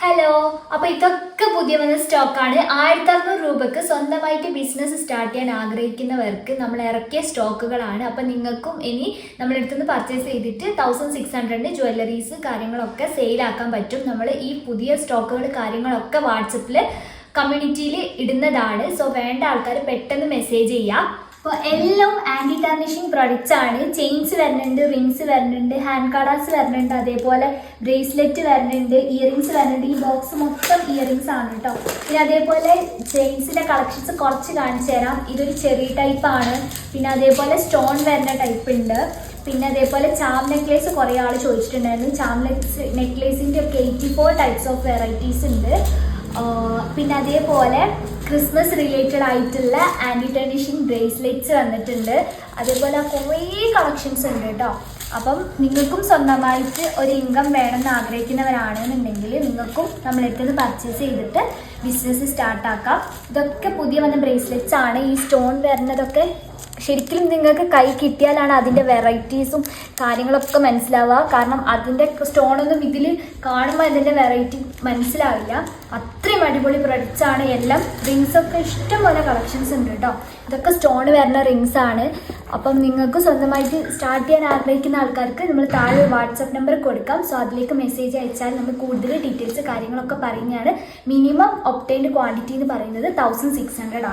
Hello, അപ്പോൾ ഇതൊക്കെ പുതിയ വന്ന സ്റ്റോക്കാണ്. 1600 രൂപക്ക് സ്വന്തമായിട്ട് ബിസിനസ് സ്റ്റാർട്ട് ചെയ്യാൻ ആഗ്രഹിക്കുന്നവർക്ക് നമ്മൾ ഇറക്കിയ സ്റ്റോക്കുകളാണ്. അപ്പോൾ നിങ്ങൾക്കും ഇനി നമ്മളെടുത്തുനിന്ന് പർച്ചേസ് ചെയ്തിട്ട് 1600 ജ്വല്ലറീസ് കാര്യങ്ങളൊക്കെ സെയിലാക്കാൻ പറ്റും. നമ്മൾ ഈ പുതിയ സ്റ്റോക്കുകൾ കാര്യങ്ങളൊക്കെ വാട്സപ്പിൽ കമ്മ്യൂണിറ്റിയിൽ ഇടുന്നതാണ്. സോ വേണ്ട ആൾക്കാർ പെട്ടെന്ന് മെസ്സേജ് ചെയ്യാം. അപ്പോൾ എല്ലാം ആൻറ്റി ടാർണിഷിങ് പ്രൊഡക്ട്സ് ആണ്. ചെയിൻസ് വരുന്നുണ്ട്, റിങ്സ് വരുന്നുണ്ട്, ഹാൻഡ് കാർഡാസ് വരുന്നുണ്ട്, അതേപോലെ ബ്രേസ്ലെറ്റ് വരുന്നുണ്ട്, ഇയറിങ്സ് വരുന്നുണ്ട്. ഈ ബോക്സ് മൊത്തം ഇയറിങ്സ് ആണ് കേട്ടോ. പിന്നെ അതേപോലെ ചെയിൻസിൻ്റെ കളക്ഷൻസ് കുറച്ച് കാണിച്ചു തരാം. ഇതൊരു ചെറിയ ടൈപ്പാണ്. പിന്നെ അതേപോലെ സ്റ്റോൺ വരുന്ന ടൈപ്പ് ഉണ്ട്. പിന്നെ അതേപോലെ ചാം നെക്ലേസ് കുറേ ആൾ ചോദിച്ചിട്ടുണ്ടായിരുന്നു. ചാം നെക്ലേസിൻ്റെ ഒക്കെ 84 ടൈപ്സ് ഓഫ് വെറൈറ്റീസ് ഉണ്ട്. പിന്നെ അതേപോലെ ക്രിസ്മസ് റിലേറ്റഡ് ആയിട്ടുള്ള ആൻറ്റി ടാർണിഷിങ് ബ്രേസ്ലെറ്റ്സ് വന്നിട്ടുണ്ട്. അതേപോലെ കുറേ കളക്ഷൻസ് ഉണ്ട് കേട്ടോ. അപ്പം നിങ്ങൾക്കും സ്വന്തമായിട്ട് ഒരു ഇൻകം വേണമെന്ന് ആഗ്രഹിക്കുന്നവരാണെന്നുണ്ടെങ്കിൽ നിങ്ങൾക്കും നമ്മളെടുത്ത് പർച്ചേസ് ചെയ്തിട്ട് ബിസിനസ് സ്റ്റാർട്ടാക്കാം. ഇതൊക്കെ പുതിയ വന്ന ബ്രേസ്ലെറ്റ്സ് ആണ്. ഈ സ്റ്റോൺ വരുന്നതൊക്കെ ശരിക്കും നിങ്ങൾക്ക് കൈ കിട്ടിയാലാണ് അതിൻ്റെ വെറൈറ്റീസും കാര്യങ്ങളൊക്കെ മനസ്സിലാവുക. കാരണം അതിൻ്റെ സ്റ്റോണൊന്നും ഇതിൽ കാണുമ്പോൾ അതിൻ്റെ വെറൈറ്റി മനസ്സിലാവില്ല. അത്രയും അടിപൊളി പ്രൊഡക്ട്സ് ആണ് എല്ലാം. റിങ്സൊക്കെ ഇഷ്ടംപോലെ കളക്ഷൻസ് ഉണ്ട് കേട്ടോ. ഇതൊക്കെ സ്റ്റോൺ വരുന്ന റിങ്സ് ആണ്. അപ്പം നിങ്ങൾക്ക് സ്വന്തമായിട്ട് സ്റ്റാർട്ട് ചെയ്യാൻ ആഗ്രഹിക്കുന്ന ആൾക്കാർക്ക് നമ്മൾ താഴെ വാട്സപ്പ് നമ്പർ കൊടുക്കാം. സോ അതിലേക്ക് മെസ്സേജ് അയച്ചാൽ നമ്മൾ കൂടുതൽ ഡീറ്റെയിൽസ് കാര്യങ്ങളൊക്കെ പറയുന്നതാണ്. മിനിമം ഒപ്റ്റൈൻഡ് ക്വാണ്ടിറ്റി എന്ന് പറയുന്നത് 1600 ആണ്.